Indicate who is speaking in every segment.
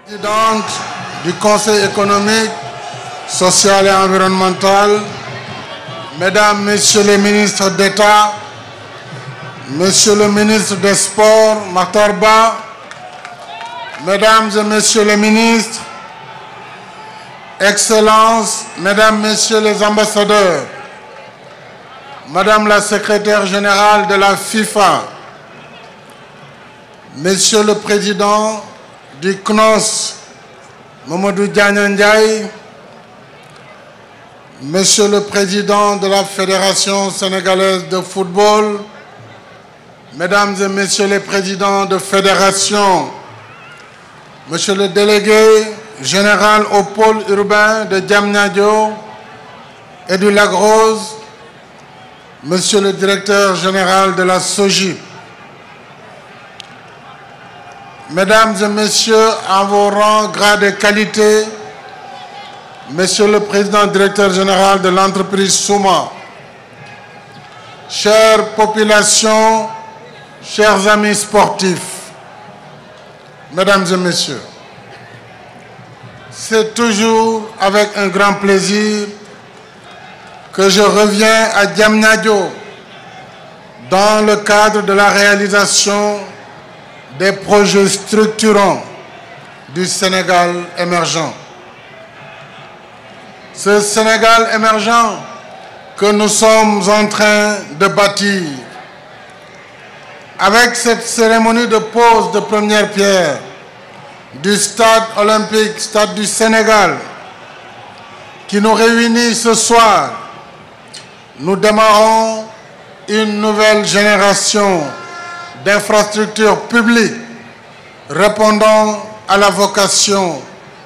Speaker 1: Présidente du Conseil économique, social et environnemental, Mesdames, Messieurs les ministres d'État, Monsieur le ministre des Sports, Makhtar Ba, Mesdames et Messieurs les ministres, Excellences, Mesdames, Messieurs les ambassadeurs, Madame la secrétaire générale de la FIFA, Monsieur le Président du CNOS, Mamadou Diagne Ndiaye, Monsieur le Président de la Fédération sénégalaise de football, Mesdames et Messieurs les présidents de fédération, Monsieur le délégué général au pôle urbain de Diamniadio et du Lac Rose, Monsieur le directeur général de la SOGIP, Mesdames et Messieurs, en vos rangs, grades et qualités, Monsieur le Président directeur général de l'entreprise Souma, chère population, chers amis sportifs, Mesdames et Messieurs, c'est toujours avec un grand plaisir que je reviens à Diamniadio dans le cadre de la réalisation des projets structurants du Sénégal émergent. Ce Sénégal émergent que nous sommes en train de bâtir, avec cette cérémonie de pose de première pierre du stade olympique, stade du Sénégal, qui nous réunit ce soir, nous démarrons une nouvelle génération d'infrastructures publiques répondant à la vocation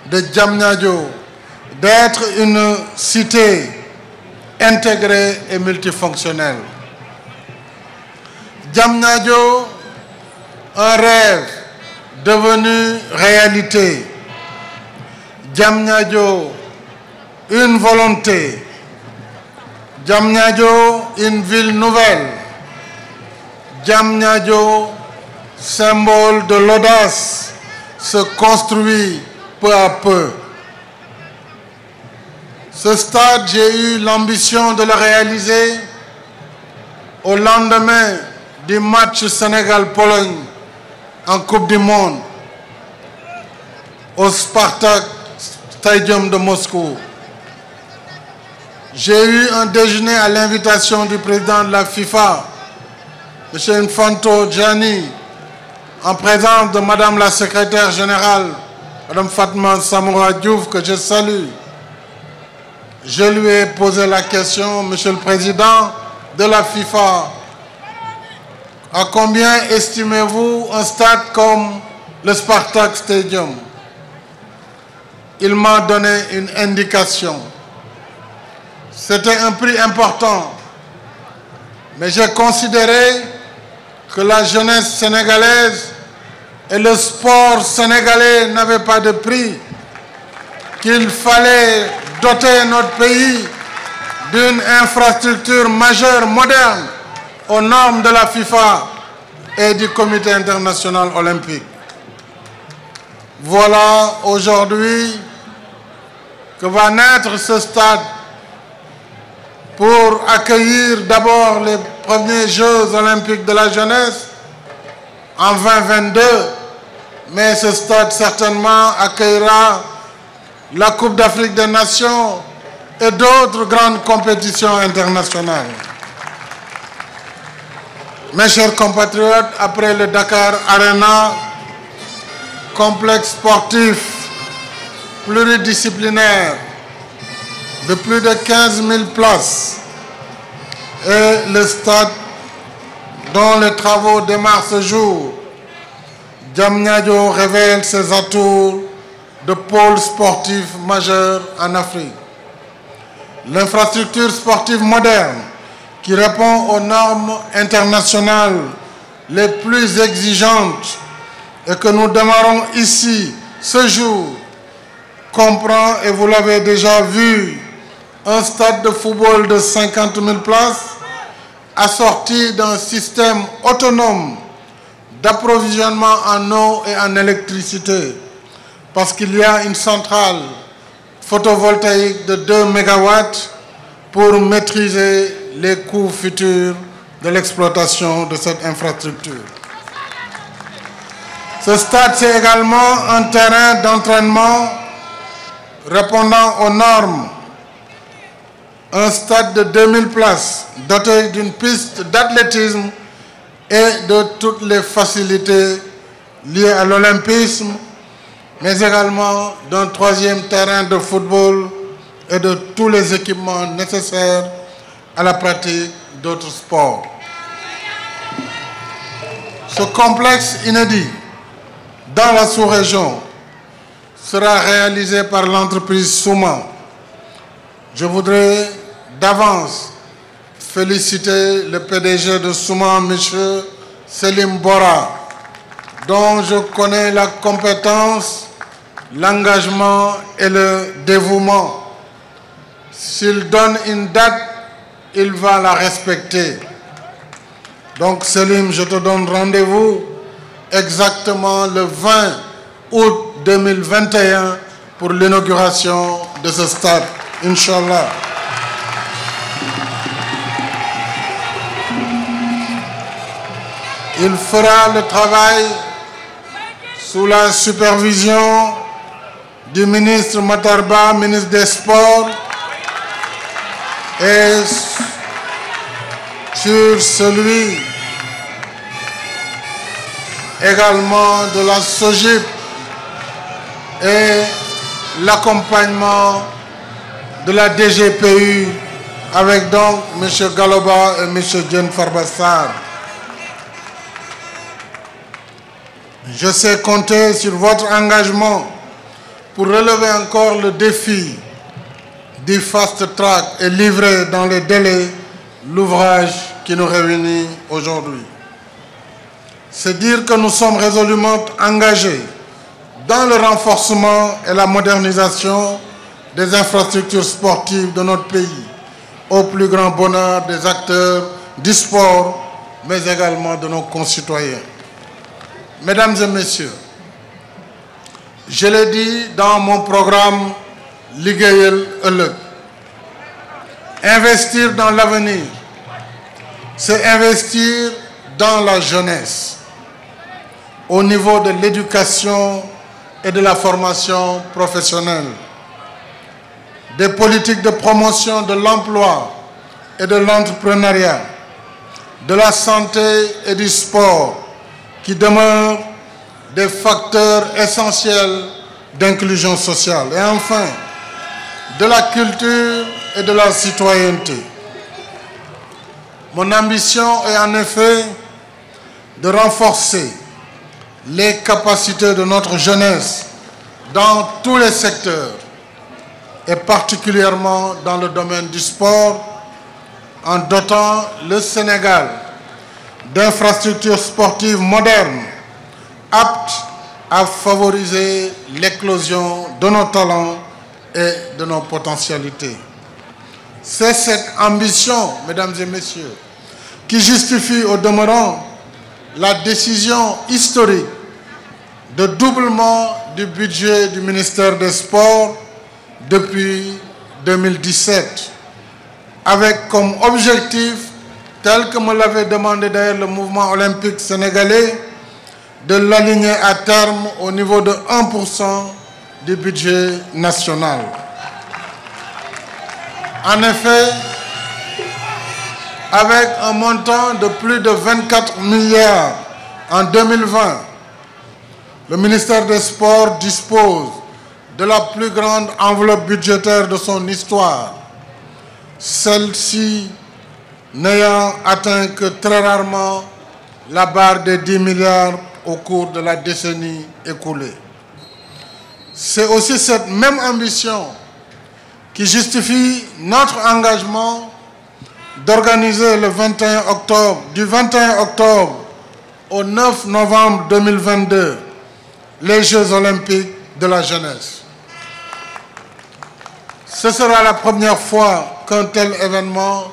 Speaker 1: de Diamniadio d'être une cité intégrée et multifonctionnelle. Diamniadio, un rêve devenu réalité. Diamniadio, une volonté. Diamniadio, une ville nouvelle. Diamniadio, symbole de l'audace, se construit peu à peu. Ce stade, j'ai eu l'ambition de le réaliser au lendemain du match Sénégal-Pologne en Coupe du Monde au Spartak Stadium de Moscou. J'ai eu un déjeuner à l'invitation du président de la FIFA, M. Infanto Gianni, en présence de Madame la secrétaire générale, Madame Fatma Samoura Diouf, que je salue. Je lui ai posé la question, Monsieur le Président de la FIFA, à combien estimez-vous un stade comme le Spartak Stadium? Il m'a donné une indication. C'était un prix important, mais j'ai considéré que la jeunesse sénégalaise et le sport sénégalais n'avaient pas de prix, qu'il fallait doter notre pays d'une infrastructure majeure, moderne, aux normes de la FIFA et du Comité international olympique. Voilà aujourd'hui que va naître ce stade pour accueillir d'abord les premiers Jeux olympiques de la jeunesse en 2022, mais ce stade certainement accueillera la Coupe d'Afrique des Nations et d'autres grandes compétitions internationales. Mes chers compatriotes, après le Dakar Arena, complexe sportif pluridisciplinaire de plus de 15 000 places, et le stade dont les travaux démarrent ce jour, Diamniadio révèle ses atouts de pôle sportif majeur en Afrique. L'infrastructure sportive moderne qui répond aux normes internationales les plus exigeantes et que nous démarrons ici ce jour comprend, et vous l'avez déjà vu, un stade de football de 50 000 places assorti d'un système autonome d'approvisionnement en eau et en électricité, parce qu'il y a une centrale photovoltaïque de 2 MW pour maîtriser les coûts futurs de l'exploitation de cette infrastructure. Ce stade, c'est également un terrain d'entraînement répondant aux normes. Un stade de 2000 places, doté d'une piste d'athlétisme et de toutes les facilités liées à l'olympisme, mais également d'un 3e terrain de football et de tous les équipements nécessaires à la pratique d'autres sports. Ce complexe inédit dans la sous-région sera réalisé par l'entreprise Souma. Je voudrais d'avance féliciter le PDG de Souma, M. Selim Bora, dont je connais la compétence, l'engagement et le dévouement. S'il donne une date, il va la respecter. Donc Selim, je te donne rendez-vous exactement le 20 août 2021 pour l'inauguration de ce stade, Inch'Allah. Il fera le travail sous la supervision du ministre Matarba, ministre des Sports, et sur celui également de la SOGIP et l'accompagnement de la DGPU avec donc M. Galoba et M. Djen Farbassar. Je sais compter sur votre engagement pour relever encore le défi du fast track et livrer dans les délais l'ouvrage qui nous réunit aujourd'hui. C'est dire que nous sommes résolument engagés dans le renforcement et la modernisation des infrastructures sportives de notre pays, au plus grand bonheur des acteurs du sport, mais également de nos concitoyens. Mesdames et messieurs, je l'ai dit dans mon programme Liggéeyal Ëllëg, investir dans l'avenir, c'est investir dans la jeunesse, au niveau de l'éducation et de la formation professionnelle, des politiques de promotion de l'emploi et de l'entrepreneuriat, de la santé et du sport, qui demeurent des facteurs essentiels d'inclusion sociale. Et enfin, de la culture et de la citoyenneté. Mon ambition est en effet de renforcer les capacités de notre jeunesse dans tous les secteurs, et particulièrement dans le domaine du sport, en dotant le Sénégal d'infrastructures sportives modernes, aptes à favoriser l'éclosion de nos talents et de nos potentialités. C'est cette ambition, mesdames et messieurs, qui justifie au demeurant la décision historique de doublement du budget du ministère des Sports depuis 2017, avec comme objectif, tel que me l'avait demandé d'ailleurs le mouvement olympique sénégalais, de l'aligner à terme au niveau de 1% du budget national. En effet, avec un montant de plus de 24 milliards en 2020, le ministère des Sports dispose de la plus grande enveloppe budgétaire de son histoire, celle-ci n'ayant atteint que très rarement la barre des 10 milliards au cours de la décennie écoulée. C'est aussi cette même ambition qui justifie notre engagement d'organiser le 21 octobre, du 21 octobre au 9 novembre 2022, les Jeux olympiques de la jeunesse. Ce sera la première fois qu'un tel événement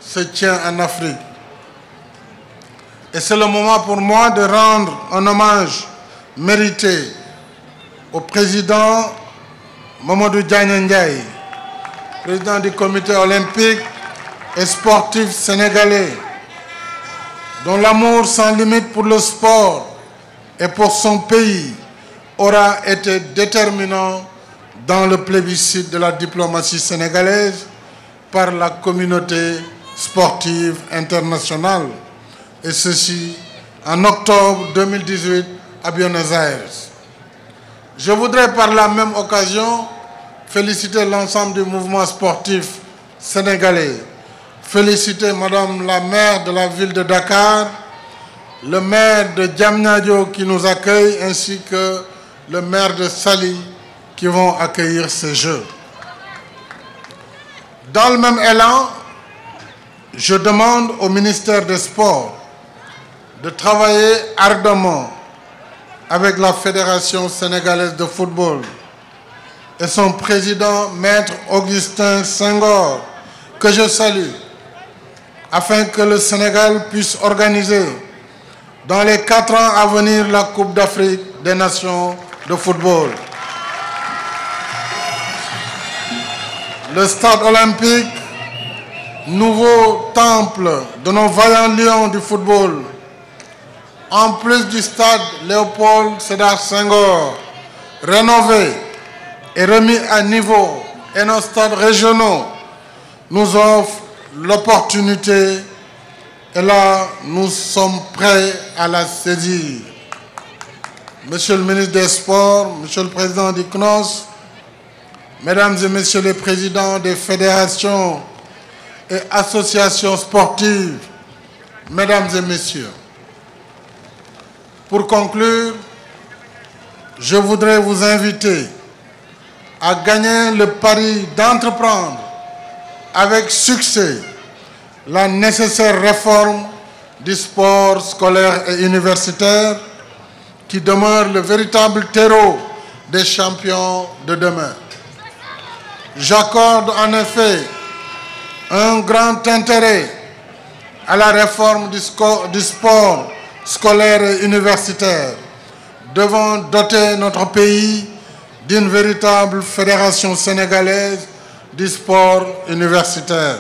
Speaker 1: se tient en Afrique. Et c'est le moment pour moi de rendre un hommage mérité au président Mamadou Diagne Ndiaye, président du comité olympique et sportif sénégalais, dont l'amour sans limite pour le sport et pour son pays aura été déterminant dans le plébiscite de la diplomatie sénégalaise par la communauté sportive internationale, et ceci en octobre 2018 à Buenos Aires. Je voudrais par la même occasion féliciter l'ensemble du mouvement sportif sénégalais, féliciter Madame la maire de la ville de Dakar, le maire de Diamniadio qui nous accueille, ainsi que le maire de Saly qui vont accueillir ces Jeux. Dans le même élan, je demande au ministère des Sports de travailler ardemment avec la Fédération sénégalaise de football et son président, Maître Augustin Senghor, que je salue, afin que le Sénégal puisse organiser dans les 4 ans à venir la Coupe d'Afrique des Nations de football. Le stade olympique, nouveau temple de nos vaillants lions du football, en plus du stade Léopold Sédar Senghor, rénové et remis à niveau, et nos stades régionaux nous offrent l'opportunité, et là, nous sommes prêts à la saisir. Monsieur le ministre des Sports, Monsieur le président du CNOS, Mesdames et Messieurs les présidents des fédérations et associations sportives, Mesdames et Messieurs, pour conclure, je voudrais vous inviter à gagner le pari d'entreprendre avec succès la nécessaire réforme du sport scolaire et universitaire qui demeure le véritable terreau des champions de demain. J'accorde en effet un grand intérêt à la réforme du sport scolaire et universitaire, devant doter notre pays d'une véritable fédération sénégalaise du sport universitaire.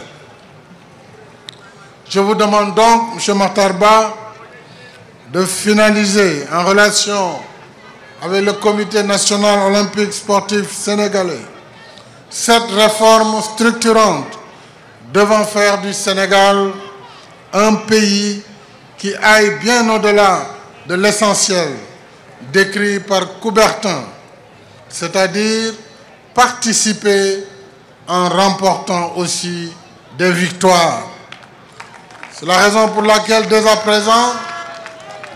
Speaker 1: Je vous demande donc, M. Matarba, de finaliser en relation avec le Comité national olympique sportif sénégalais cette réforme structurante devant faire du Sénégal un pays qui aille bien au-delà de l'essentiel décrit par Coubertin, c'est-à-dire participer en remportant aussi des victoires. C'est la raison pour laquelle, dès à présent,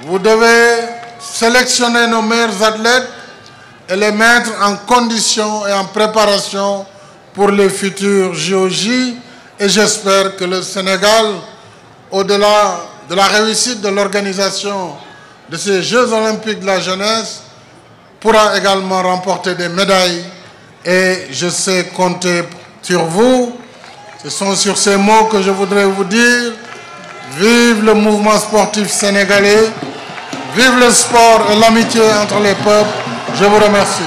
Speaker 1: vous devez sélectionner nos meilleurs athlètes et les mettre en condition et en préparation pour les futurs JOJ. Et j'espère que le Sénégal, au-delà de la réussite de l'organisation de ces Jeux olympiques de la jeunesse, pourra également remporter des médailles. Et je sais compter sur vous. Ce sont sur ces mots que je voudrais vous dire: vive le mouvement sportif sénégalais, vive le sport et l'amitié entre les peuples. Je vous remercie.